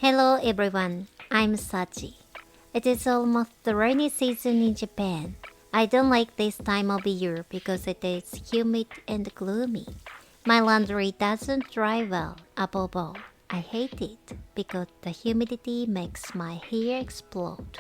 Hello everyone, I'm Sachi. It is almost the rainy season in Japan. I don't like this time of year because it is humid and gloomy. My laundry doesn't dry well, above all. I hate it because the humidity makes my hair explode.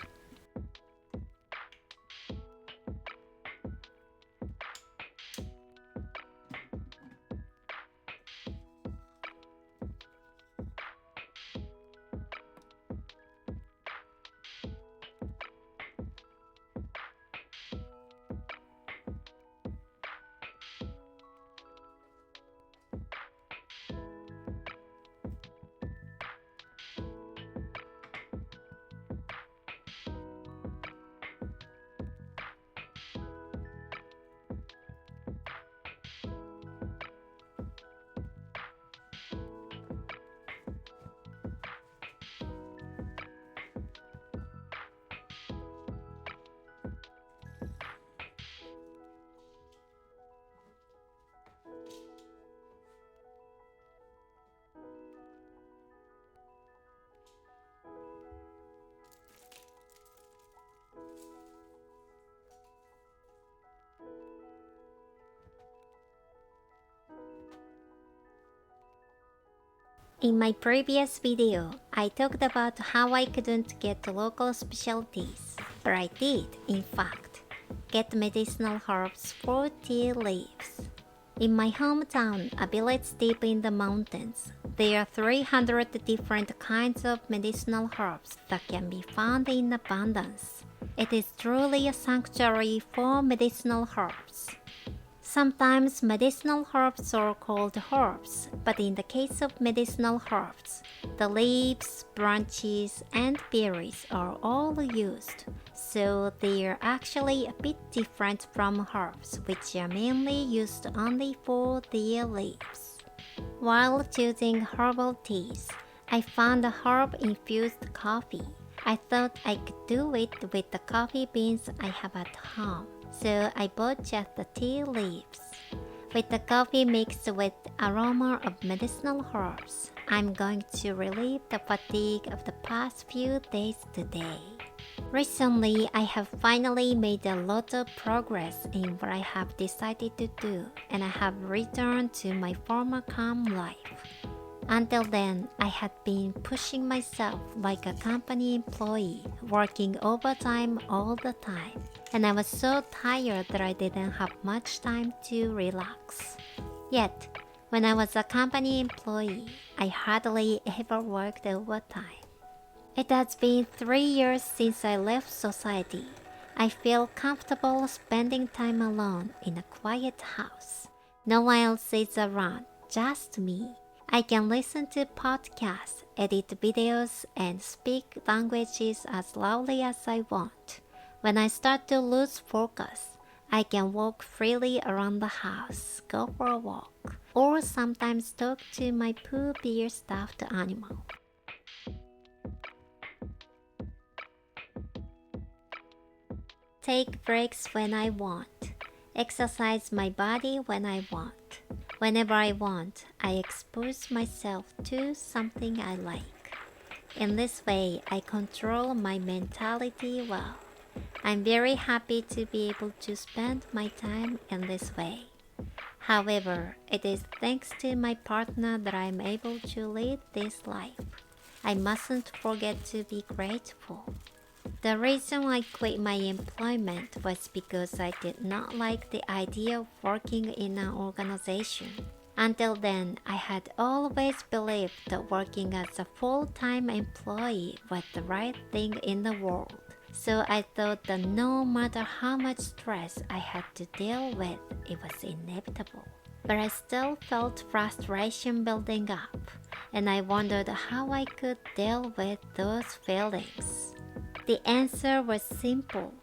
In my previous video, I talked about how I couldn't get local specialties, but I did, in fact, get medicinal herbs for tea leaves. In my hometown, a village deep in the mountains, there are 300 different kinds of medicinal herbs that can be found in abundance. It is truly a sanctuary for medicinal herbs. Sometimes medicinal herbs are called herbs, but in the case of medicinal herbs, the leaves, branches, and berries are all used, so they are actually a bit different from herbs, which are mainly used only for their leaves. While choosing herbal teas, I found a herb-infused coffee. I thought I could do it with the coffee beans I have at home, so I bought just the tea leaves. With the coffee mixed with aroma of medicinal herbs, I'm going to relieve the fatigue of the past few days today. Recently, I have finally made a lot of progress in what I have decided to do, and I have returned to my former calm life. Until then, I had been pushing myself like a company employee, working overtime all the time, and I was so tired that I didn't have much time to relax. Yet, when I was a company employee, I hardly ever worked overtime. It has been 3 years since I left society. I feel comfortable spending time alone in a quiet house. No one else is around, just me. I can listen to podcasts, edit videos, and speak languages as loudly as I want. When I start to lose focus, I can walk freely around the house, go for a walk, or sometimes talk to my Pooh Bear stuffed animal. Take breaks when I want. Exercise my body when I want. Whenever I want, I expose myself to something I like. In this way, I control my mentality well. I'm very happy to be able to spend my time in this way. However, it is thanks to my partner that I'm able to lead this life. I mustn't forget to be grateful. The reason I quit my employment was because I did not like the idea of working in an organization. Until then, I had always believed that working as a full-time employee was the right thing in the world. So I thought that no matter how much stress I had to deal with, it was inevitable. But I still felt frustration building up, and I wondered how I could deal with those feelings. The answer was simple.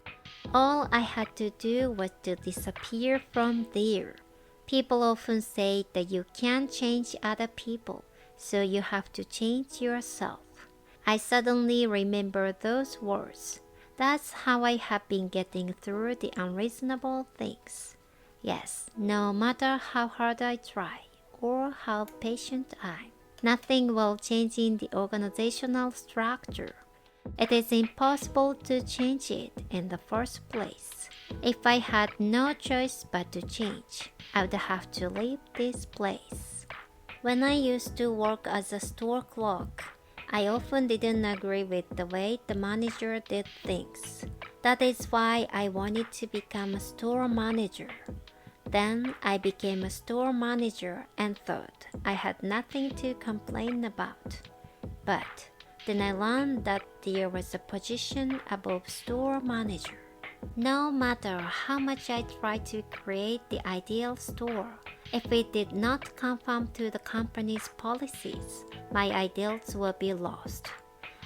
All I had to do was to disappear from there. People often say that you can't change other people, so you have to change yourself. I suddenly remember those words. That's how I have been getting through the unreasonable things. Yes, no matter how hard I try or how patient I am. nothing will change in the organizational structure. It is impossible to change it in the first place. If I had no choice but to change, I would have to leave this place. When I used to work as a store clerk, I often didn't agree with the way the manager did things. That is why I wanted to become a store manager. Then I became a store manager and thought I had nothing to complain about. But then I learned that there was a position above store manager. No matter how much I tried to create the ideal store, if it did not conform to the company's policies, my ideals would be lost.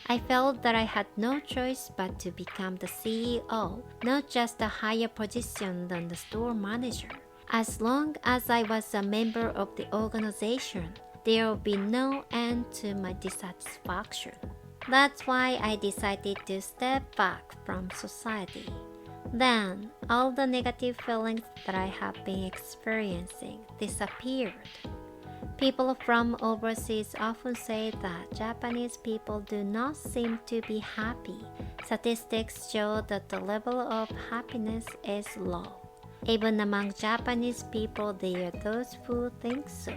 I felt that I had no choice but to become the CEO, not just a higher position than the store manager. As long as I was a member of the organization, there would be no end to my dissatisfaction. That's why I decided to step back from society. Then, all the negative feelings that I have been experiencing disappeared. People from overseas often say that Japanese people do not seem to be happy. Statistics show that the level of happiness is low. Even among Japanese people, there are those who think so.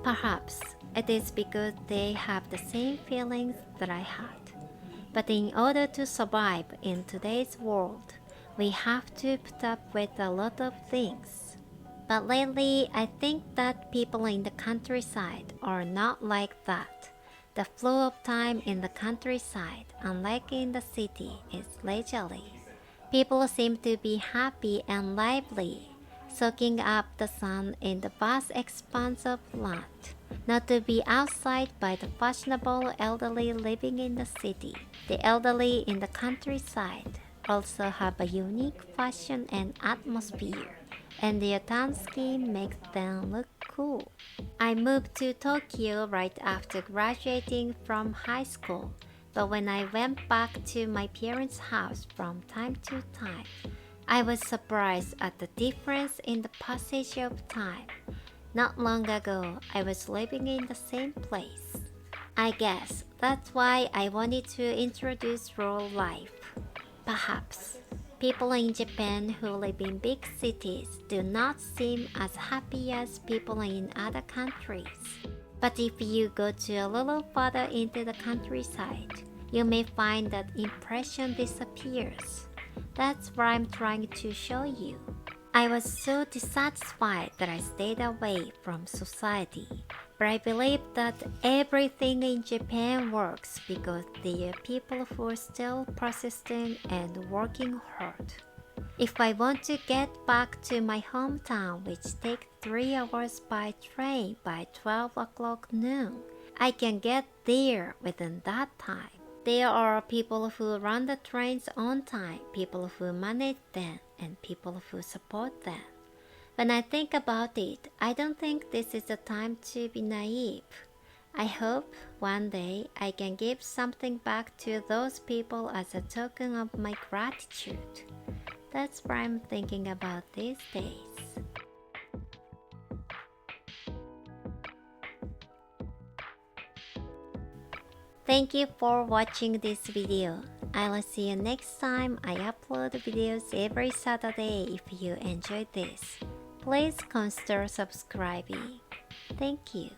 Perhaps it is because they have the same feelings that I had. But in order to survive in today's world, we have to put up with a lot of things. But lately, I think that people in the countryside are not like that. The flow of time in the countryside, unlike in the city, is leisurely. People seem to be happy and lively, soaking up the sun in the vast expanse of land, not to be outside by the fashionable elderly living in the city. The elderly in the countryside also have a unique fashion and atmosphere, and their town skin makes them look cool. I moved to Tokyo right after graduating from high school, but when I went back to my parents' house from time to time, I was surprised at the difference in the passage of time. Not long ago, I was living in the same place. I guess that's why I wanted to introduce rural life. Perhaps people in Japan who live in big cities do not seem as happy as people in other countries. But if you go to a little further into the countryside, you may find that impression disappears. That's what I'm trying to show you. I was so dissatisfied that I stayed away from society. But I believe that everything in Japan works because there are people who are still persistent and working hard. If I want to get back to my hometown, which takes 3 hours by train by 12 o'clock noon, I can get there within that time. There are people who run the trains on time, people who manage them, and people who support them. When I think about it, I don't think this is a time to be naive. I hope one day I can give something back to those people as a token of my gratitude. That's what I'm thinking about these days. Thank you for watching this video. I will see you next time. I upload videos every Saturday. If you enjoyed this, please consider subscribing. Thank you.